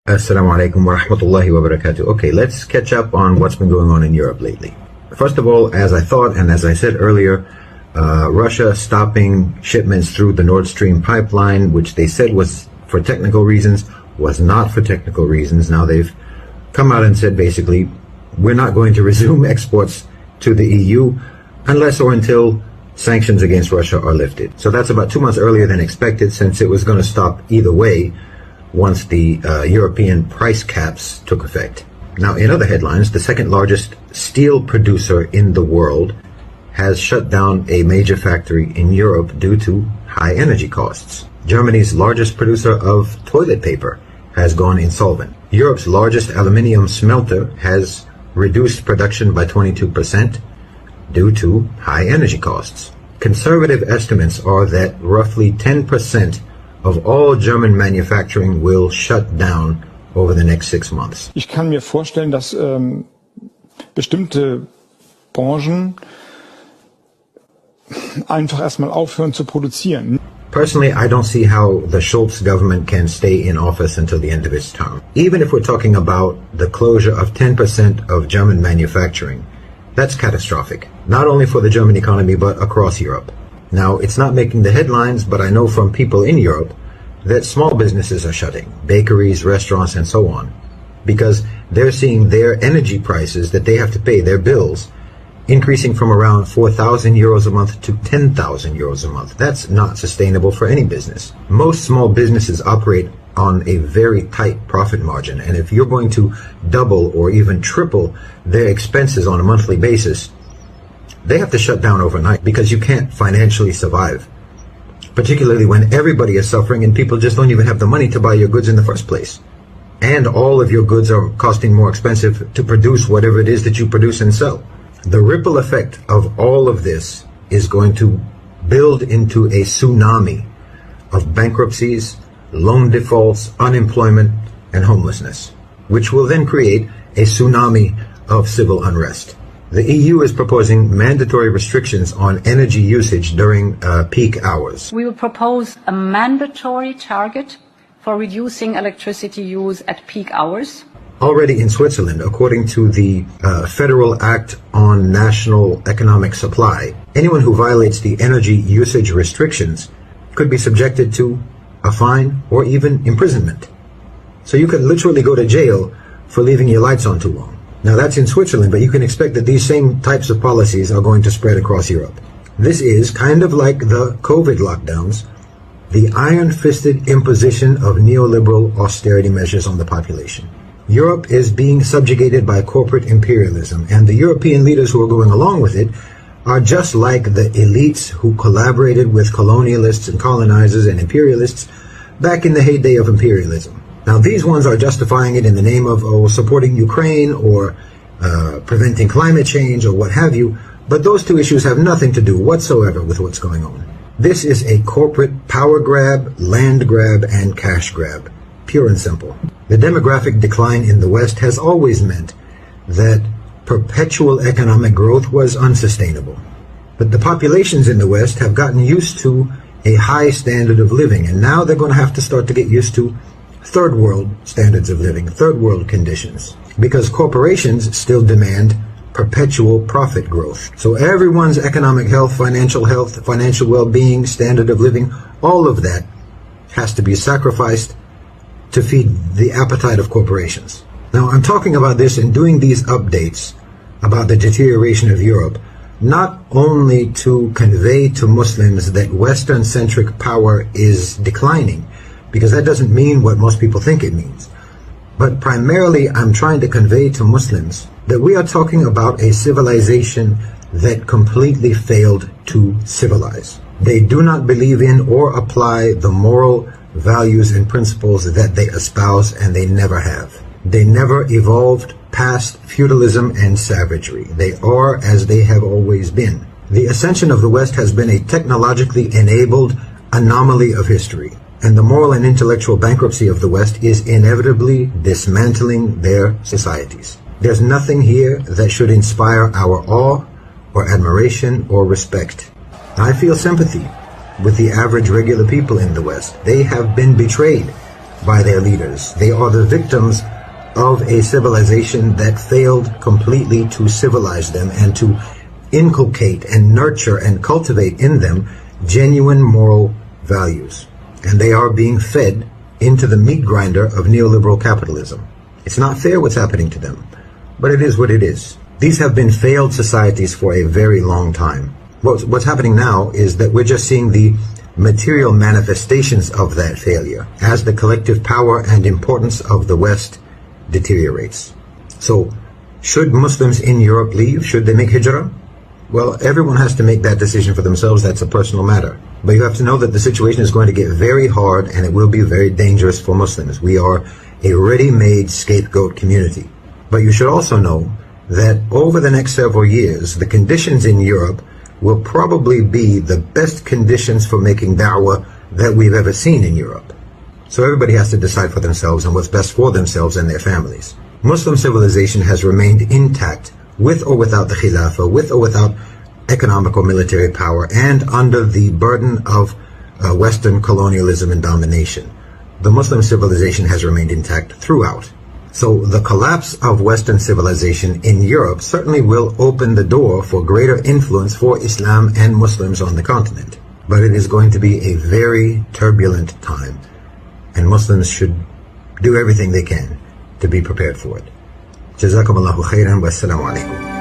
Assalamu alaikum wa rahmatullahi wa barakatuh. Okay, let's catch up on what's been going on in Europe lately. First of all, as I thought and as I said earlier, Russia stopping shipments through the Nord Stream pipeline, which they said was for technical reasons, was not for technical reasons. Now they've come out and said basically, we're not going to resume exports to the EU unless or until sanctions against Russia are lifted. So that's about 2 months earlier than expected, since it was going to stop either way once the European price caps took effect. Now, in other headlines, the second largest steel producer in the world has shut down a major factory in Europe due to high energy costs. Germany's largest producer of toilet paper has gone insolvent. Europe's largest aluminium smelter has reduced production by 22% due to high energy costs. Conservative estimates are that roughly 10% of all German manufacturing will shut down over the next 6 months. Ich kann mir vorstellen, dass bestimmte Branchen einfach erstmal aufhören zu produzieren. Personally, I don't see how the Schulz government can stay in office until the end of its term. Even if we're talking about the closure of 10% of German manufacturing, that's catastrophic, not only for the German economy, but across Europe. Now, it's not making the headlines, but I know from people in Europe that small businesses are shutting, bakeries, restaurants, and so on, because they're seeing their energy prices that they have to pay, their bills, increasing from around 4,000 euros a month to 10,000 euros a month. That's not sustainable for any business. Most small businesses operate on a very tight profit margin, and if you're going to double or even triple their expenses on a monthly basis, they have to shut down overnight because you can't financially survive, particularly when everybody is suffering and people just don't even have the money to buy your goods in the first place. And all of your goods are costing more expensive to produce whatever it is that you produce and sell. The ripple effect of all of this is going to build into a tsunami of bankruptcies, loan defaults, unemployment, and homelessness, which will then create a tsunami of civil unrest. The EU is proposing mandatory restrictions on energy usage during peak hours. We will propose a mandatory target for reducing electricity use at peak hours. Already in Switzerland, according to the Federal Act on National Economic Supply, anyone who violates the energy usage restrictions could be subjected to a fine or even imprisonment. So you could literally go to jail for leaving your lights on too long. Now that's in Switzerland, but you can expect that these same types of policies are going to spread across Europe. This is kind of like the COVID lockdowns, the iron-fisted imposition of neoliberal austerity measures on the population. Europe is being subjugated by corporate imperialism, and the European leaders who are going along with it are just like the elites who collaborated with colonialists and colonizers and imperialists back in the heyday of imperialism. Now, these ones are justifying it in the name of supporting Ukraine or preventing climate change or what have you, but those two issues have nothing to do whatsoever with what's going on. This is a corporate power grab, land grab, and cash grab, pure and simple. The demographic decline in the West has always meant that perpetual economic growth was unsustainable. But the populations in the West have gotten used to a high standard of living, and now they're going to have to start to get used to third world standards of living, third world conditions, because corporations still demand perpetual profit growth. So everyone's economic health, financial well-being, standard of living, all of that has to be sacrificed to feed the appetite of corporations. Now, I'm talking about this and doing these updates about the deterioration of Europe, not only to convey to Muslims that Western-centric power is declining, because that doesn't mean what most people think it means. But primarily, I'm trying to convey to Muslims that we are talking about a civilization that completely failed to civilize. They do not believe in or apply the moral values and principles that they espouse, and they never have. They never evolved past feudalism and savagery. They are as they have always been. The ascension of the West has been a technologically enabled anomaly of history, and the moral and intellectual bankruptcy of the West is inevitably dismantling their societies. There's nothing here that should inspire our awe or admiration or respect. I feel sympathy with the average regular people in the West. They have been betrayed by their leaders. They are the victims of a civilization that failed completely to civilize them and to inculcate and nurture and cultivate in them genuine moral values. And they are being fed into the meat grinder of neoliberal capitalism. It's not fair what's happening to them, but it is what it is. These have been failed societies for a very long time. What's happening now is that we're just seeing the material manifestations of that failure as the collective power and importance of the West deteriorates. So, should Muslims in Europe leave? Should they make hijrah? Well, everyone has to make that decision for themselves. That's a personal matter. But you have to know that the situation is going to get very hard and it will be very dangerous for Muslims. We are a ready-made scapegoat community. But you should also know that over the next several years, the conditions in Europe will probably be the best conditions for making da'wah that we've ever seen in Europe. So everybody has to decide for themselves and what's best for themselves and their families. Muslim civilization has remained intact with or without the Khilafah, with or without economic or military power, and under the burden of Western colonialism and domination. The Muslim civilization has remained intact throughout. So the collapse of Western civilization in Europe certainly will open the door for greater influence for Islam and Muslims on the continent. But it is going to be a very turbulent time, and Muslims should do everything they can to be prepared for it. Jazakum Allahu khairan wa assalamu alaikum.